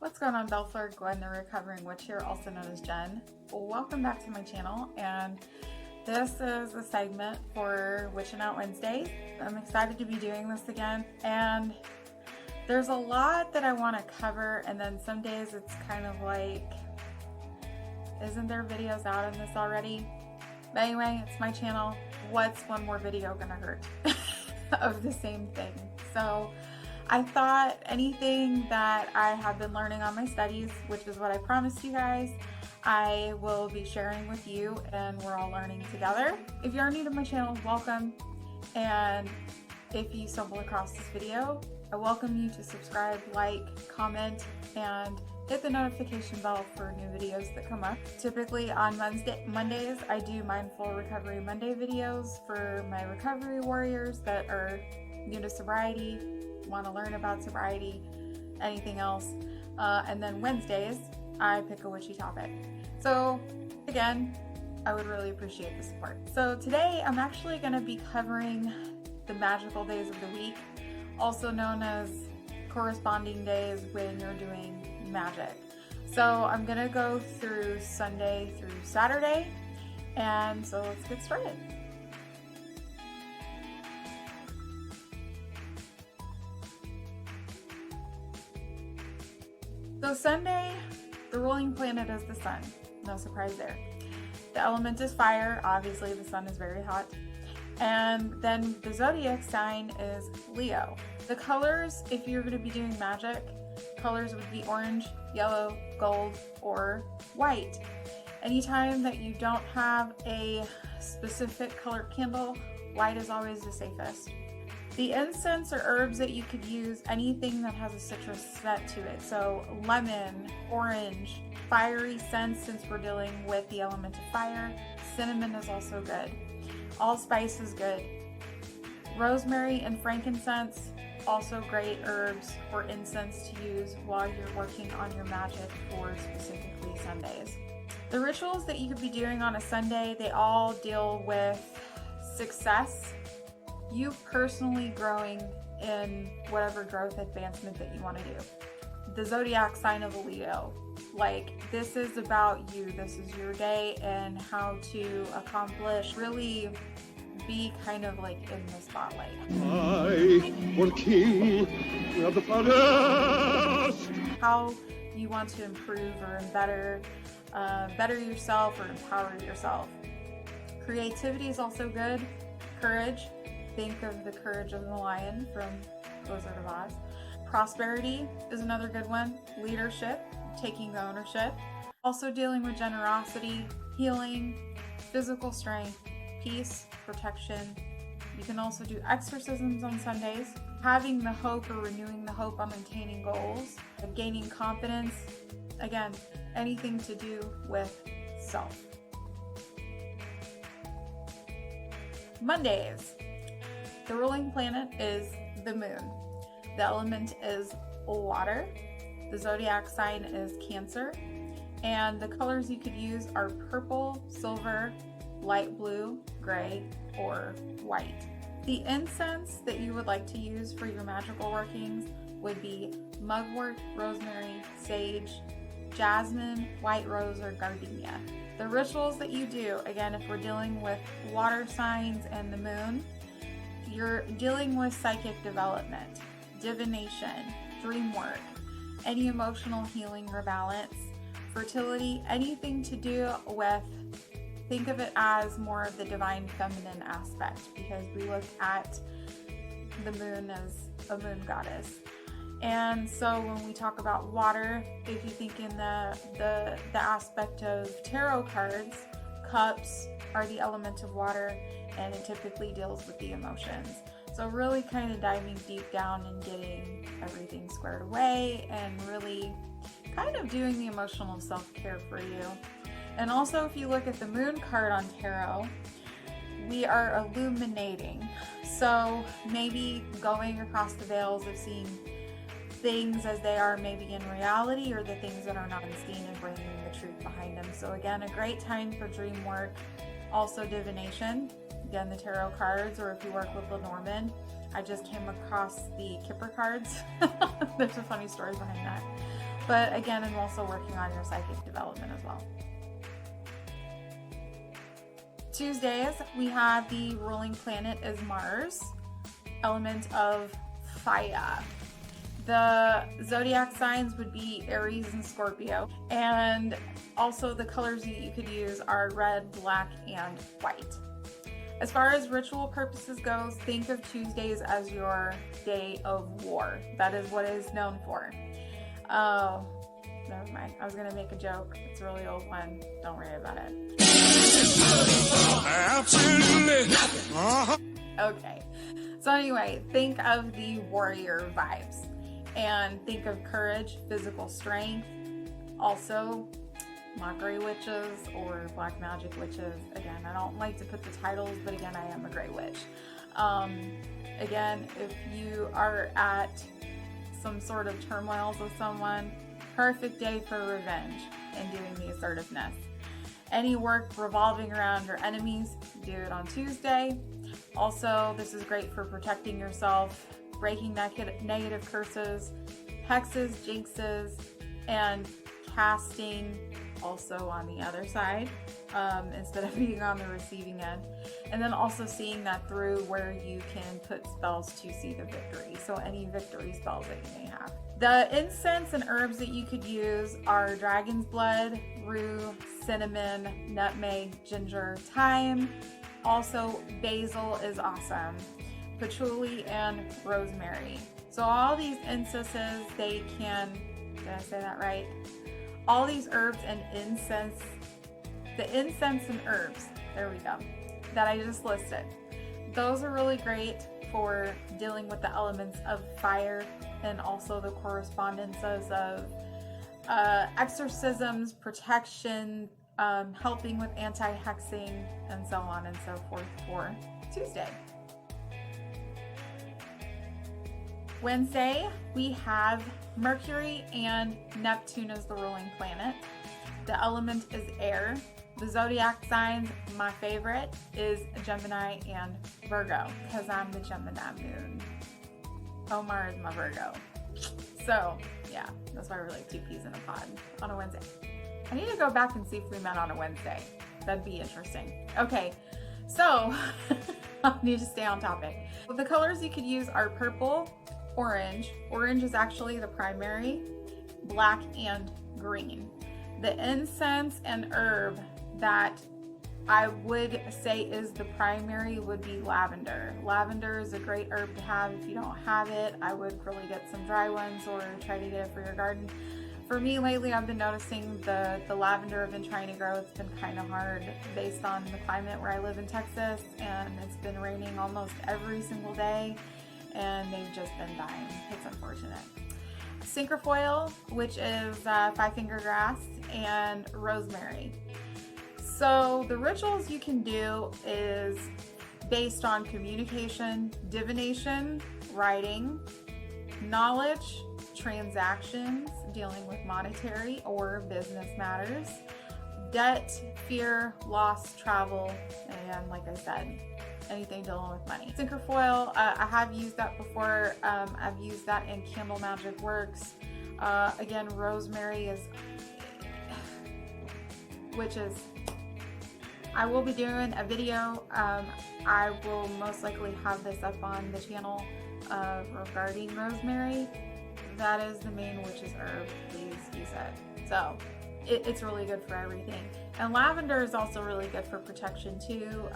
What's going on, Bellflower? Gwen, the recovering witch here, also known as Jen. Welcome back to my channel, and this is a segment for Witching Out Wednesdays. I'm excited to be doing this again, and there's a lot that I want to cover, and then some days it's kind of like, isn't there videos out on this already? But anyway, it's my channel. What's one more video gonna hurt of the same thing? So I thought anything that I have been learning on my studies, which is what I promised you guys, I will be sharing with you, and we're all learning together. If you're new to my channel, welcome. And if you stumble across this video, I welcome you to subscribe, like, comment, and hit the notification bell for new videos that come up. Typically on Mondays, I do Mindful Recovery Monday videos for my recovery warriors that are new to sobriety, want to learn about sobriety, anything else. And then Wednesdays, I pick a witchy topic. So again, I would really appreciate the support. So today I'm actually going to be covering the magical days of the week, also known as corresponding days when you're doing magic. So I'm going to go through Sunday through Saturday, and so let's get started. So Sunday, the ruling planet is the sun. No surprise there. The element is fire. Obviously, the sun is very hot. And then the zodiac sign is Leo. The colors, if you're going to be doing magic, colors would be orange, yellow, gold, or white. Anytime that you don't have a specific colored candle, white is always the safest. The incense or herbs that you could use, anything that has a citrus scent to it. So lemon, orange, fiery scents since we're dealing with the element of fire. Cinnamon is also good. Allspice is good. Rosemary and frankincense, also great herbs or incense to use while you're working on your magic for specifically Sundays. The rituals that you could be doing on a Sunday, they all deal with success, you personally growing in whatever growth advancement that you want to do. The zodiac sign of a Leo, like this is about you, this is your day and how to accomplish, really be kind of like in the spotlight. I will king of the forest. How you want to improve or better yourself or empower yourself. Creativity is also good. Courage. Think of the courage of the lion from Wizard of Oz. Prosperity is another good one. Leadership, taking the ownership. Also dealing with generosity, healing, physical strength, peace, protection. You can also do exorcisms on Sundays. Having the hope or renewing the hope on attaining goals. Gaining confidence. Again, anything to do with self. Mondays. The ruling planet is the moon. The element is water. The zodiac sign is Cancer. And the colors you could use are purple, silver, light blue, gray, or white. The incense that you would like to use for your magical workings would be mugwort, rosemary, sage, jasmine, white rose, or gardenia. The rituals that you do, again, if we're dealing with water signs and the moon, you're dealing with psychic development, divination, dream work, any emotional healing or balance, fertility, anything to do with, think of it as more of the divine feminine aspect, because we look at the moon as a moon goddess. And so when we talk about water, if you think in the aspect of tarot cards, cups are the element of water, and it typically deals with the emotions. So really kind of diving deep down and getting everything squared away and really kind of doing the emotional self-care for you. And also if you look at the moon card on tarot, we are illuminating. So maybe going across the veils of seeing things as they are maybe in reality, or the things that are not seen, and bringing the truth behind them. So again, a great time for dream work. Also divination, again the tarot cards, or if you work with Lenormand. I just came across the Kipper cards. There's a funny story behind that. But again, I'm also working on your psychic development as well. Tuesdays, we have the ruling planet is Mars, element of fire. The zodiac signs would be Aries and Scorpio. And also the colors that you could use are red, black, and white. As far as ritual purposes goes, think of Tuesdays as your day of war. That is what it is known for. Oh, never mind. I was going to make a joke. It's a really old one. Don't worry about it. Absolutely. Okay. So anyway, think of the warrior vibes. And think of courage, physical strength. Also, Gray witches or black magic witches. Again, I don't like to put the titles, but again, I am a gray witch. Again, if you are at some sort of turmoils with someone, perfect day for revenge and doing the assertiveness. Any work revolving around your enemies, do it on Tuesday. Also, this is great for protecting yourself, breaking negative curses, hexes, jinxes, and casting also on the other side instead of being on the receiving end. And then also seeing that through where you can put spells to see the victory. So any victory spells that you may have. The incense and herbs that you could use are dragon's blood, rue, cinnamon, nutmeg, ginger, thyme. Also basil is awesome. Patchouli and rosemary. So all these incenses, they can, did I say that right? All these herbs and incense, the incense and herbs, there we go, that I just listed. Those are really great for dealing with the elements of fire and also the correspondences of exorcisms, protection, helping with anti-hexing, and so on and so forth for Tuesday. Wednesday, we have Mercury and Neptune as the ruling planet. The element is air. The zodiac signs, my favorite, is Gemini and Virgo, because I'm the Gemini moon. Omar is my Virgo. So, yeah, that's why we're like two peas in a pod on a Wednesday. I need to go back and see if we met on a Wednesday. That'd be interesting. Okay, so I need to stay on topic. The colors you could use are purple, orange. Orange is actually the primary, black, and green. The incense and herb that I would say is the primary would be lavender. Lavender is a great herb to have. If you don't have it, I would really get some dry ones or try to get it for your garden. For me lately, I've been noticing the lavender I've been trying to grow, it's been kind of hard based on the climate where I live in Texas, and it's been raining almost every single day. And they've just been dying. It's unfortunate. Cinquefoil, which is five-finger grass, and rosemary. So the rituals you can do is based on communication, divination, writing, knowledge, transactions, dealing with monetary or business matters, debt, fear, loss, travel, and like I said, anything dealing with money. Cinquefoil, I have used that before. I've used that in Candle Magic Works. Again, rosemary is, which is, I will be doing a video. I will most likely have this up on the channel regarding rosemary. That is the main witch's herb. Please use it. So it's really good for everything. And lavender is also really good for protection too.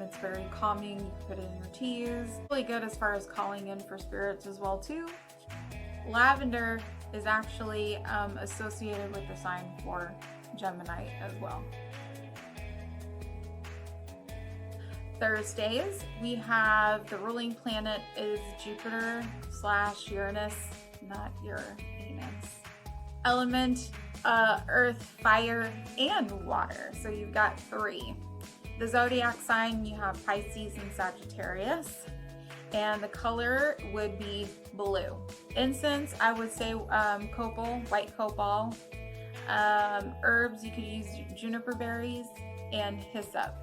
It's very calming. You can put it in your teas. Really good as far as calling in for spirits as well too. Lavender is actually associated with the sign for Gemini as well. Thursdays, we have the ruling planet is Jupiter / Uranus, not Uranus. Element, earth, fire, and water. So you've got 3. The zodiac sign, you have Pisces and Sagittarius. And the color would be blue. Incense, I would say copal, white copal. Herbs, you could use juniper berries and hyssop.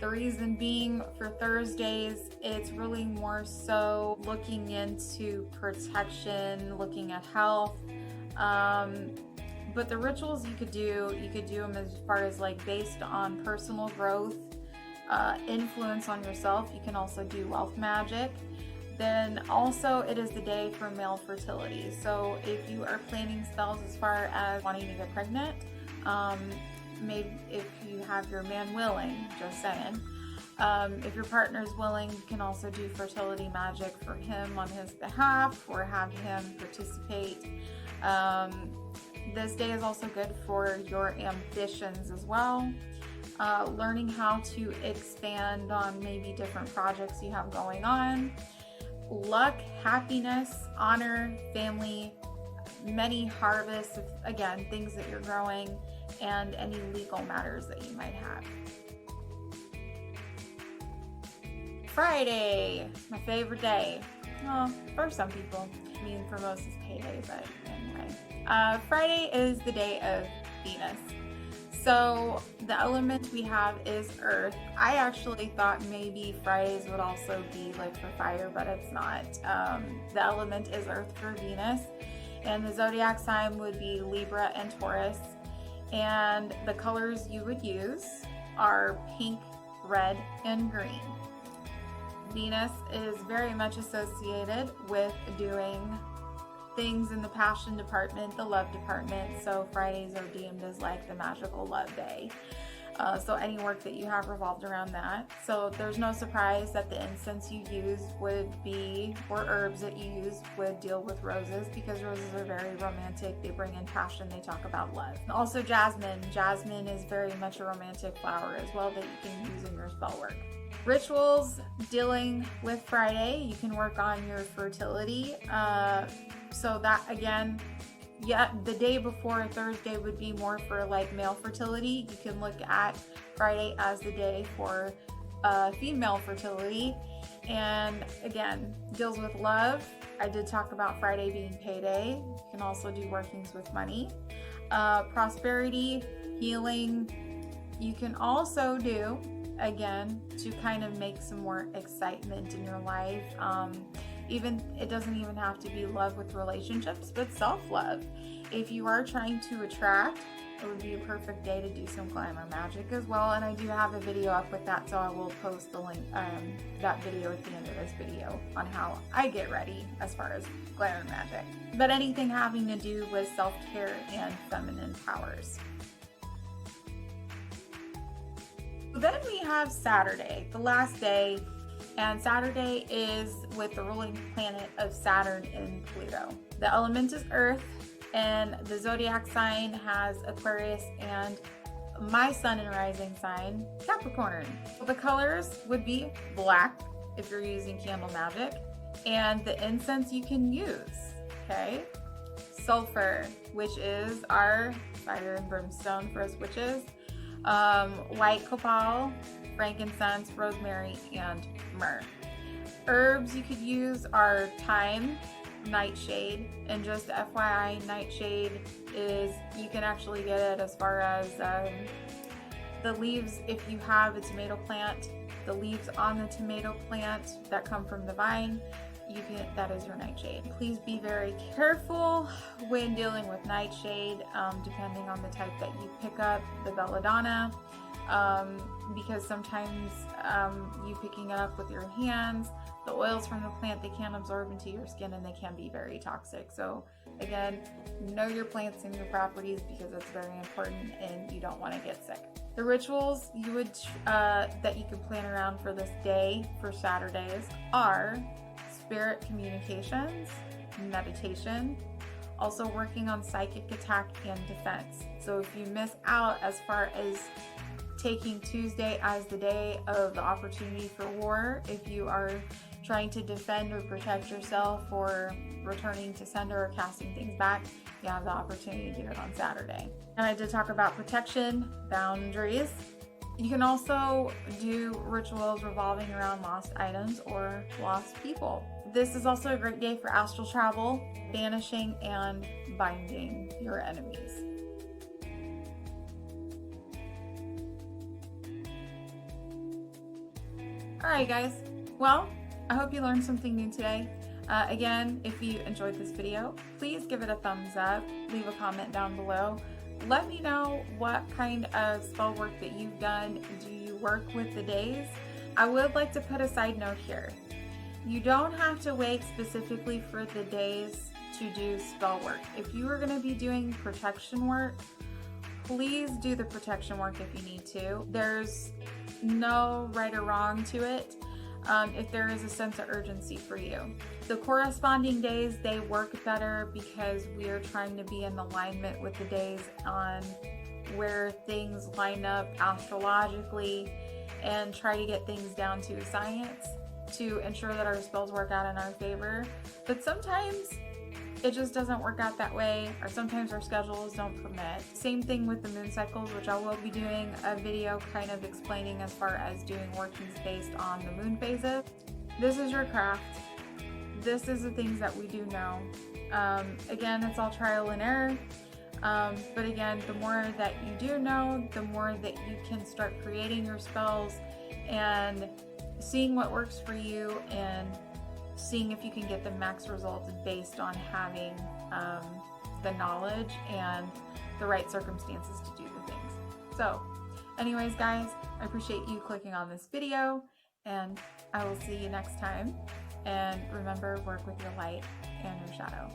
The reason being for Thursdays, it's really more so looking into protection, looking at health, But the rituals you could do them as far as like based on personal growth, influence on yourself. You can also do wealth magic. Then also it is the day for male fertility. So if you are planning spells as far as wanting to get pregnant, maybe if you have your man willing, just saying. If your partner is willing, you can also do fertility magic for him on his behalf or have him participate. This day is also good for your ambitions as well. Learning how to expand on maybe different projects you have going on. Luck, happiness, honor, family, many harvests, again, things that you're growing, and any legal matters that you might have. Friday, my favorite day. Well, for some people. I mean, for most it's payday, but anyway. Friday is the day of Venus. So the element we have is Earth. I actually thought maybe Fridays would also be like for fire, but it's not. The element is Earth for Venus, and the zodiac sign would be Libra and Taurus. And the colors you would use are pink, red, and green. Venus is very much associated with doing things in the passion department, the love department. So Fridays are deemed as like the magical love day. So any work that you have revolved around that. So there's no surprise that the incense you use would be, or herbs that you use would deal with roses, because roses are very romantic. They bring in passion. They talk about love. And also jasmine. Jasmine is very much a romantic flower as well that you can use in your spell work. Rituals dealing with Friday, you can work on your fertility. So that again, yeah, the day before Thursday would be more for like male fertility. You can look at Friday as the day for female fertility. And again, deals with love. I did talk about Friday being payday. You can also do workings with money. Prosperity, healing. You can also do, again, to kind of make some more excitement in your life. Even it doesn't even have to be love with relationships, but self-love. If you are trying to attract, it would be a perfect day to do some glamour magic as well. And I do have a video up with that, so I will post the link, that video at the end of this video on how I get ready as far as glamour magic. But anything having to do with self-care and feminine powers. Then we have Saturday, the last day, and Saturday is with the ruling planet of Saturn and Pluto. The element is Earth, and the zodiac sign has Aquarius and my sun and rising sign, Capricorn. The colors would be black if you're using candle magic, and the incense you can use, okay? Sulfur, which is our fire and brimstone for us witches. White copal, frankincense, rosemary, and myrrh. Herbs you could use are thyme, nightshade, and just FYI, nightshade is, you can actually get it as far as the leaves. If you have a tomato plant, the leaves on the tomato plant that come from the vine, that is your nightshade. Please be very careful when dealing with nightshade, depending on the type that you pick up, the belladonna, because sometimes you picking it up with your hands, the oils from the plant, they can absorb into your skin and they can be very toxic. So again, know your plants and your properties, because it's very important and you don't want to get sick. The rituals you would that you could plan around for this day, for Saturdays, are spirit communications, meditation, also working on psychic attack and defense. So if you miss out as far as taking Tuesday as the day of the opportunity for war, if you are trying to defend or protect yourself, or returning to sender or casting things back, you have the opportunity to do it on Saturday. And I did talk about protection, boundaries. You can also do rituals revolving around lost items or lost people. This is also a great day for astral travel, banishing and binding your enemies. Alright guys, well, I hope you learned something new today. Again, if you enjoyed this video, please give it a thumbs up, leave a comment down below. Let me know what kind of spell work that you've done. Do you work with the days? I would like to put a side note here. You don't have to wait specifically for the days to do spell work. If you are going to be doing protection work, please do the protection work if you need to. There's no right or wrong to it if there is a sense of urgency for you. The corresponding days, they work better because we are trying to be in alignment with the days on where things line up astrologically and try to get things down to science to ensure that our spells work out in our favor. But sometimes it just doesn't work out that way, or sometimes our schedules don't permit. Same thing with the moon cycles, which I will be doing a video kind of explaining as far as doing workings based on the moon phases. This is your craft. This is the things that we do know. Again, it's all trial and error. But again, the more that you do know, the more that you can start creating your spells and seeing what works for you and seeing if you can get the max results based on having the knowledge and the right circumstances to do the things. So anyways, guys, I appreciate you clicking on this video, and I will see you next time. And remember, work with your light and your shadow.